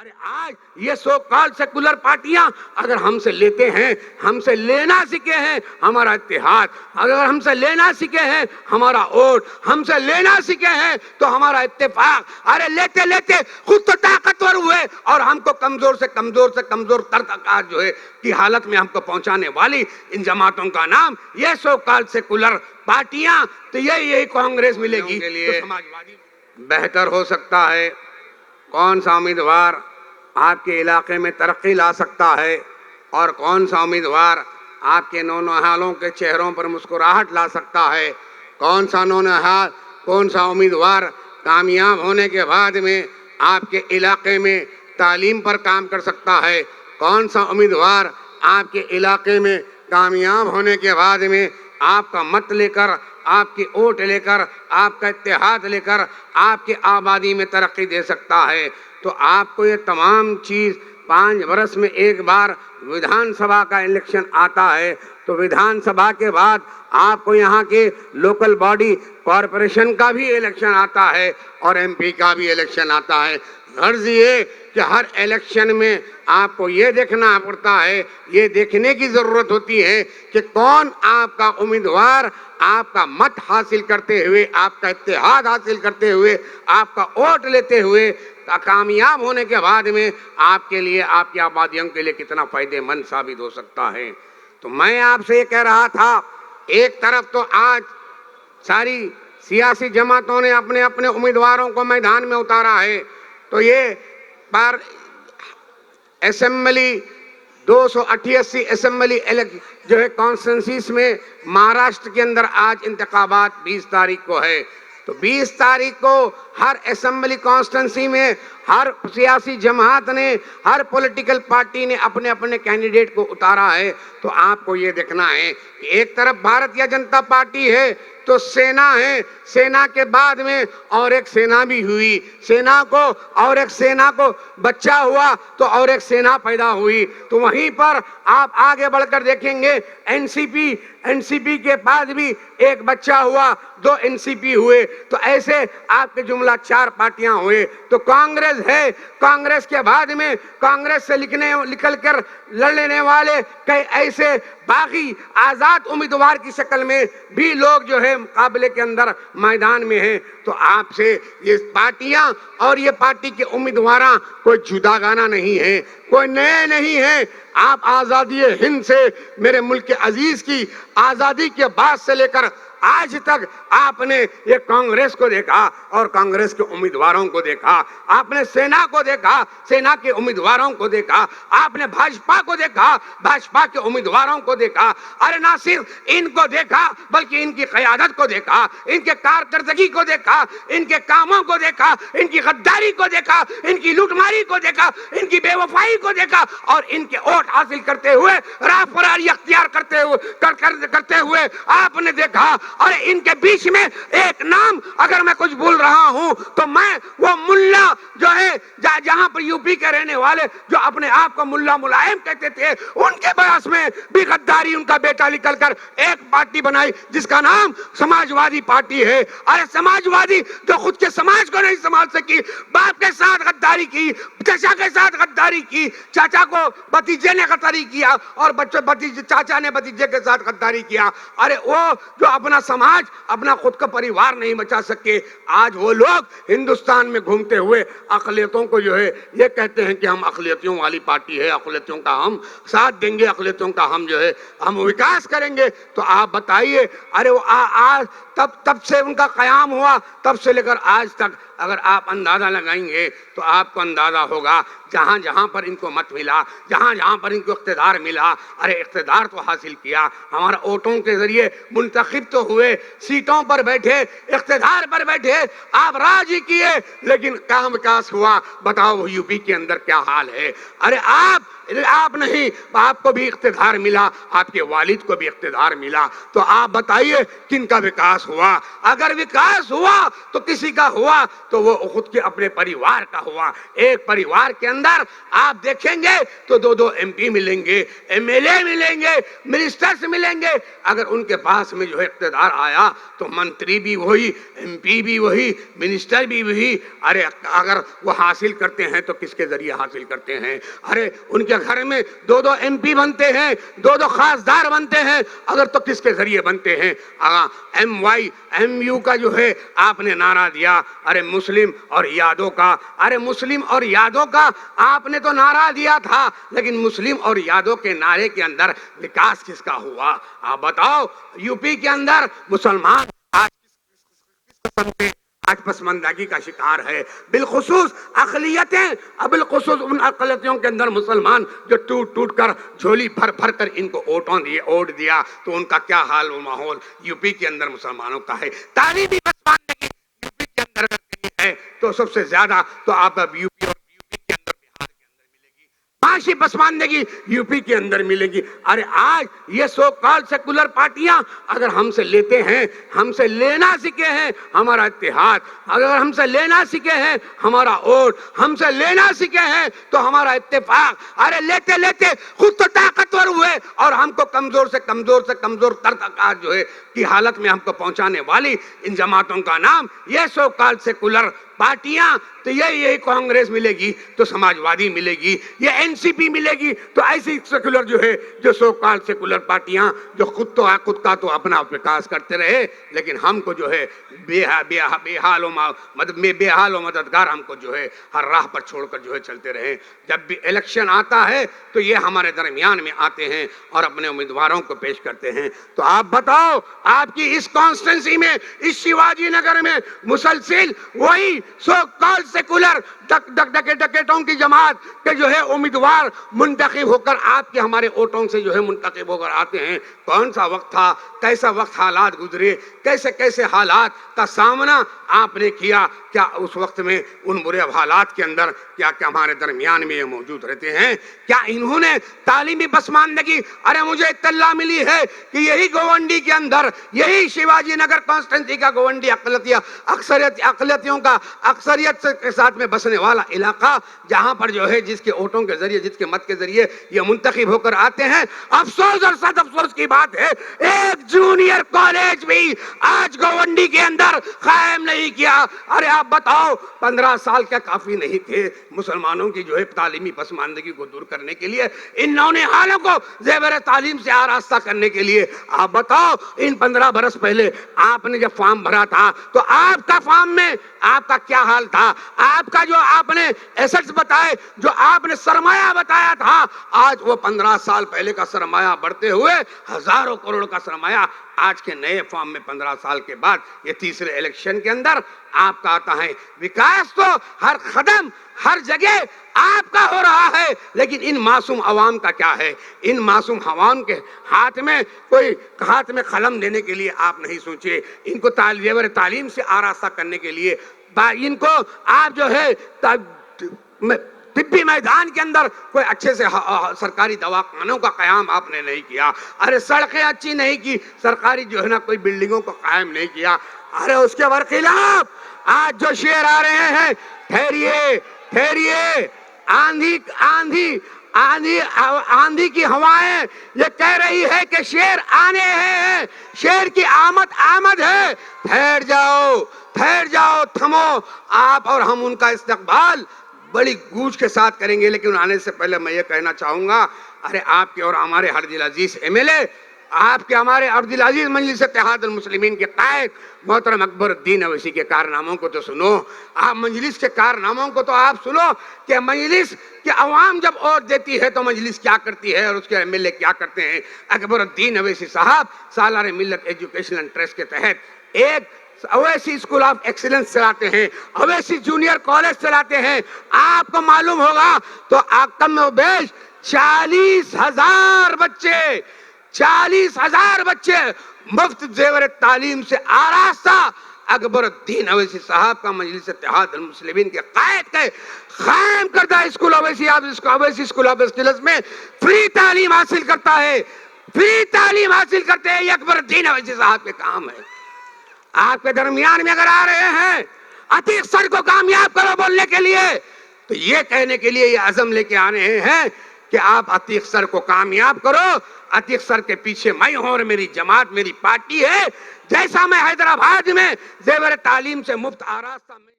अरे आज ये सो कॉल्ड सेकुलर पार्टियां अगर हमसे लेते हैं, हमसे लेना सीखे हैं हमारा इत्तेहाद, अगर हमसे लेना सीखे हैं हमारा वोट, हमसे लेना सीखे हैं तो हमारा इत्तेफाक, अरे लेते लेते खुद तो ताकतवर हुए और हमको कमजोर से कमजोर आज जो है की हालत में हमको पहुंचाने वाली इन जमातों का नाम ये सो कॉल्ड सेकुलर पार्टियां, तो यही कांग्रेस मिलेगी तो समाजवादी बेहतर हो सकता है। कौन सा उम्मीदवार आपके इलाके में तरक्की ला सकता है और कौन सा उम्मीदवार आपके नौनिहालों के चेहरों पर मुस्कुराहट ला सकता है, कौन सा नौनिहाल, कौन सा उम्मीदवार कामयाब होने के बाद में आपके इलाके में तालीम पर काम कर सकता है, कौन सा उम्मीदवार आपके इलाके में कामयाब होने के बाद में आपका मत लेकर, आपकी वोट लेकर, आपका इत्तेहाद लेकर आपकी आबादी में तरक्की दे सकता है। तो आपको ये तमाम चीज़ 5 वर्ष में एक बार विधानसभा का इलेक्शन आता है, तो विधानसभा के बाद आपको यहाँ के लोकल बॉडी कॉरपोरेशन का भी इलेक्शन आता है और एमपी का भी इलेक्शन आता है। गर्ज ये कि हर इलेक्शन में आपको ये देखना पड़ता है, ये देखने की ज़रूरत होती है कि कौन आपका उम्मीदवार आपका मत हासिल करते हुए, आपका इत्तेहाद हासिल करते हुए, आपका वोट लेते हुए कामयाब होने के बाद में आपके लिए, आपकी आबादियों के लिए कितना फ़ायदेमंद साबित हो सकता है। तो मैं आपसे ये कह रहा था, एक तरफ तो आज सारी सियासी जमातों ने अपने अपने उम्मीदवारों को मैदान में उतारा है, तो ये पर असेंबली 288 असेंबली जो है कॉन्स्टिट्यूंसीज में महाराष्ट्र के अंदर आज इंतखाबात 20 तारीख को है। तो 20 तारीख को हर असेंबली कॉन्स्टिट्यूंसी में हर सियासी जमात ने, हर पॉलिटिकल पार्टी ने अपने अपने कैंडिडेट को उतारा है। तो आपको ये देखना है कि एक तरफ भारतीय जनता पार्टी है तो सेना है, सेना के बाद में और एक सेना भी हुई, सेना को और एक सेना को बच्चा हुआ तो और एक सेना पैदा हुई। तो वहीं पर आप आगे बढ़कर देखेंगे एनसीपी के बाद भी एक बच्चा हुआ, 2 एनसीपी हुए, तो ऐसे आपके जुमला 4 पार्टियां हुए। तो कांग्रेस है, कांग्रेस के बाद में कांग्रेस से निकल कर लड़ने वाले कई ऐसे बाकी आजाद उम्मीदवार की शक्ल में भी लोग जो है मुकाबले के अंदर मैदान में हैं। तो आपसे ये पार्टियां और ये पार्टी के उम्मीदवार कोई जुदा गाना नहीं है, कोई नए नहीं है। आप आज़ादी हिंद से, मेरे मुल्क के अजीज की आज़ादी के बाद से लेकर आज तक आपने ये कांग्रेस को देखा और कांग्रेस के उम्मीदवारों को देखा, आपने सेना को देखा, सेना के उम्मीदवारों को देखा, आपने भाजपा को देखा, भाजपा के उम्मीदवारों को देखा। अरे ना सिर्फ इनको देखा बल्कि इनकी क़यादत को देखा, इनके कारकर्दगी को देखा, इनके कामों को देखा, इनकी गद्दारी को देखा, इनकी लूटमारी को देखा, इनकी बेवफाई को देखा और इनके वोट हासिल करते हुए, राह फरारी अख्तियार करते हुए आपने देखा। और इनके बीच में एक नाम अगर मैं कुछ भूल रहा हूं तो मैं वो मुल्ला जो है जहां पर यूपी के रहने वाले जो अपने आप को मुल्ला मुलायम कहते थे, उनके बयास में भी गद्दारी उनका बेटा निकल कर एक पार्टी बनाई जिसका नाम समाजवादी पार्टी है। अरे समाजवादी जो खुद के समाज को नहीं संभाल सकी, बाप के साथ गद्दारी की, चाचा के साथ गद्दारी की, चाचा को भतीजे ने गद्दारी किया और चाचा ने भतीजे के साथ गद्दारी किया। अरे वो जो अपना समाज, अपना खुद का परिवार नहीं बचा सके, आज वो लोग हिंदुस्तान में घूमते हुए अक़लियतों को जो है ये कहते हैं कि हम अक़लियतियों वाली पार्टी है, अक़लियतियों का हम साथ देंगे, अक़लियतियों का हम जो है हम विकास करेंगे। तो आप बताइए, अरे वो आज तब से उनका क़याम हुआ, तब से लेकर आज तक अगर आप अंदाज़ा लगाएंगे तो आपको अंदाज़ा होगा जहाँ जहाँ पर इनको मत मिला, जहाँ जहाँ पर इनको इक़्तिदार मिला, अरे इक़्तिदार तो हासिल किया, हमारा वोटों के ज़रिए मुंतखब तो हुए, सीटों पर बैठे, इक़्तिदार पर बैठे, आप राज ही किए, लेकिन काम विकास हुआ। बताओ यूपी के अंदर क्या हाल है। अरे आप आप नहीं, आपको भी इख्तिदार मिला, आपके वालिद को भी इख्तिदार मिला, तो आप बताइए किनका विकास हुआ? अगर विकास हुआ तो किसी का हुआ तो वो खुद के अपने परिवार का हुआ। एक परिवार के अंदर आप देखेंगे तो दो दो एमपी मिलेंगे, एमएलए मिलेंगे, मिनिस्टर्स मिलेंगे। अगर उनके पास में जो है इख्तिदार आया तो मंत्री भी वही, एमपी भी वही, मिनिस्टर भी वही। अरे अगर वो हासिल करते हैं तो किसके जरिए हासिल करते हैं? अरे उनके घर में दो दो एमपी बनते हैं, दो दो खासदार बनते हैं, अगर तो किसके जरिए बनते हैं? MYMU का जो है आपने नारा दिया, अरे मुस्लिम और यादव का, अरे मुस्लिम और यादव का आपने तो नारा दिया था, लेकिन मुस्लिम और यादव के नारे के अंदर विकास किसका हुआ? आप बताओ। यूपी के अंदर मुसलमान आज आज पसमानदगी का शिकार है, बिलखुसूस अक़लियतें, बिलखुसूस उन अक़लियतों के अंदर मुसलमान जो टूट टूट कर झोली भर भर कर इनको वोट दिया, तो उनका क्या हाल व माहौल यूपी के अंदर मुसलमानों का है। तालीमी पसमानदगी यूपी के अंदर है तो सबसे ज्यादा तो आप यूपी और यूपी के अंदर बिहार के अंदर मिलेगी। माशी पसमानदगी यूपी के अंदर मिलेगी। अरे आज ये सो कॉल्ड सेकुलर पार्टियां अगर हमसे लेते हैं, हमसे लेना सीखे हैं हमारा इत्तेहाद, अगर हमसे लेना सीखे हैं हमारा वोट, हमसे लेना सीखे हैं तो हमारा इत्तेफाक, अरे लेते लेते खुद तो ताकतवर हुए और हमको कमजोर से कमजोर तक आज जो है की हालत में हमको पहुंचाने वाली इन जमातों का नाम ये सो कॉल्ड सेकुलर पार्टियां, तो यही कांग्रेस मिलेगी तो समाजवादी मिलेगी, ये एनसीपी मिलेगी, तो ऐसी सेकुलर जो है जो सो कॉल्ड सेकुलर पार्टियां जो खुद का तो अपना विकास करते रहे, लेकिन हमको जो है बेहाल व मददगार हमको जो है हर राह पर छोड़कर जो है चलते रहे। जब भी इलेक्शन आता है तो ये हमारे दरमियान में आते हैं और अपने उम्मीदवारों को पेश करते हैं। तो आप बताओ, आपकी इस कॉन्स्टिट्यूंसी में, इस शिवाजी नगर में मुसलसिल वही सो कॉल्ड सेकुलर डकैतों की जमात के जो है उम्मीदवार मुंतखब होकर आपके हमारे वोटों से जो है मुंतखब होकर आते हैं। कौन सा वक्त था, कैसा वक्त हालात गुजरे, कैसे कैसे हालात का सामना आपने किया? क्या उस वक्त में उन बुरे हालात के अंदर क्या क्या हमारे दरमियान में ये मौजूद रहते हैं? क्या इन्होंने तालीमी पसमानदगी, अरे मुझे इत्तला मिली है कि यही गोवंडी के अंदर, यही शिवाजी नगर कॉन्स्टिट्यूंसी का गोवंडी अक़लियतियों का अक्सरियत के साथ में बसने वाला इलाका, जहां पर जो है जिसके वोटों के जरिए, जिसके मत के जरिए ये मुंतखब होकर आते हैं। अफसोस और सद अफसोस की बात है, एक जूनियर कॉलेज भी आज गोवंडी के अंदर कायम नहीं किया। अरे आप बताओ, 15 साल क्या काफी नहीं थे मुसलमानों की जो है तालीमी पसमानदगी को दूर करने के लिए, इन नौनिहालों को ज़ेवर तालीम से आरास्ता करने के लिए? आप बताओ, इन 15 बरस पहले आपने जब फॉर्म भरा था तो आपका फॉर्म में आपका क्या हाल था? आपका जो आपने एसेट्स बताए, जो आपने सरमाया बताया था, आज वो 15 साल पहले का सरमाया बढ़ते हुए हजारों करोड़ का सरमाया आज के नए फॉर्म में 15 साल के बाद ये तीसरे इलेक्शन के अंदर आपका आता है। विकास तो हर कदम हर जगह आपका हो रहा है, लेकिन इन मासूम अवाम का क्या है? इन मासूम अवाम के हाथ में कोई हाथ में कलम देने के लिए आप नहीं सोचे, इनको जेवर तालीम से आरास्ता करने के लिए इनको आप जो है तिब्बी मैदान के अंदर कोई अच्छे से सरकारी दवाखानों का क़याम आपने नहीं किया। अरे सड़कें अच्छी नहीं की, सरकारी जो है ना कोई बिल्डिंगों को कायम नहीं किया। अरे उसके बरखिलाफ आज जो शेर आ रहे हैं, ठहरिए ठहरिए, आंधी आंधी आंधी आंधी की हवाएं ये कह रही है कि शेर आने हैं, शेर की आमद है। ठहर जाओ, थमो। आप और हम उनका इस्तकबाल बड़ी गूंज के साथ करेंगे, लेकिन आने से पहले मैं ये कहना चाहूंगा, अरे आपके और हमारे अब्दुल अजीज एमएलए, आपके हमारे अब्दुल अजीज मजलिस इत्तेहाद मुस्लिमीन के कायद मोहतरम अकबरुद्दीन अवैसी के कारनामों को तो सुनो। आप मजलिस के कारनामों को तो आप सुनो कि मजलिस कि अवाम जब वोट देती है तो मजलिस क्या करती है और उसके एमएलए क्या करते हैं। अकबरुद्दीन अवैसी साहब सालार मिल्लत एजुकेशनल ट्रस्ट के तहत एक अवैसी स्कूल ऑफ एक्सीलेंस चलाते हैं, अवैसी जूनियर कॉलेज चलाते हैं। आपको मालूम होगा तो कम बेश 40,000 बच्चे मुफ्त जेवर तालीम से आरास्ता अकबरुद्दीन अवैसी साहब का मजलिस इत्तेहाद मुस्लिमीन के कायम करता school Owaisi school of excellence में फ्री तालीम हासिल करता है, फ्री तालीम हासिल करते हैं। ये अकबरुद्दीन अवैसी साहब के काम है। आपके दरमियान में अगर आ रहे हैं अतीक सर को कामयाब करो बोलने के लिए, तो ये कहने के लिए ये अज़म लेके आ रहे हैं कि आप अतीक सर को कामयाब करो। अतीक सर के पीछे मैं हूं और मेरी जमात, मेरी पार्टी है। जैसा मैं हैदराबाद में जेवर तालीम से मुफ्त आरास्ता में